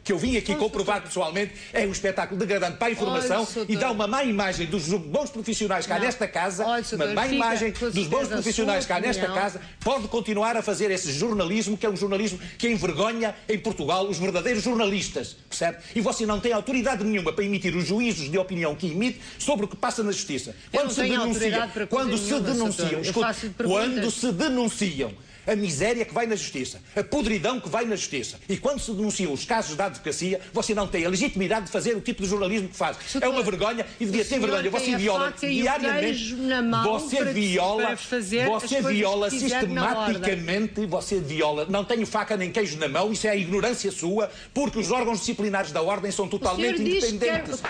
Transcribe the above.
que eu vim aqui comprovar pessoalmente, é um espetáculo degradante para a informação e dá uma má imagem dos bons profissionais cá nesta casa, uma má imagem dos bons profissionais cá nesta casa, pode continuar a fazer esse jornalismo, que é um jornalismo que envergonha em Portugal os verdadeiros jornalistas, percebe? E você não tem autoridade nenhuma para emitir os juízos de opinião que emite sobre o que passa na Justiça. Quando se denunciam a miséria que vai na Justiça, a podridão que vai na Justiça, e quando se denunciam os casos da advocacia, você não tem a legitimidade de fazer o tipo de jornalismo que faz. É uma vergonha e devia ter vergonha. Você viola diariamente, você viola sistematicamente, você viola, não tenho faca nem queijo na mão, isso é a ignorância sua, porque os órgãos disciplinares da Ordem são totalmente independentes.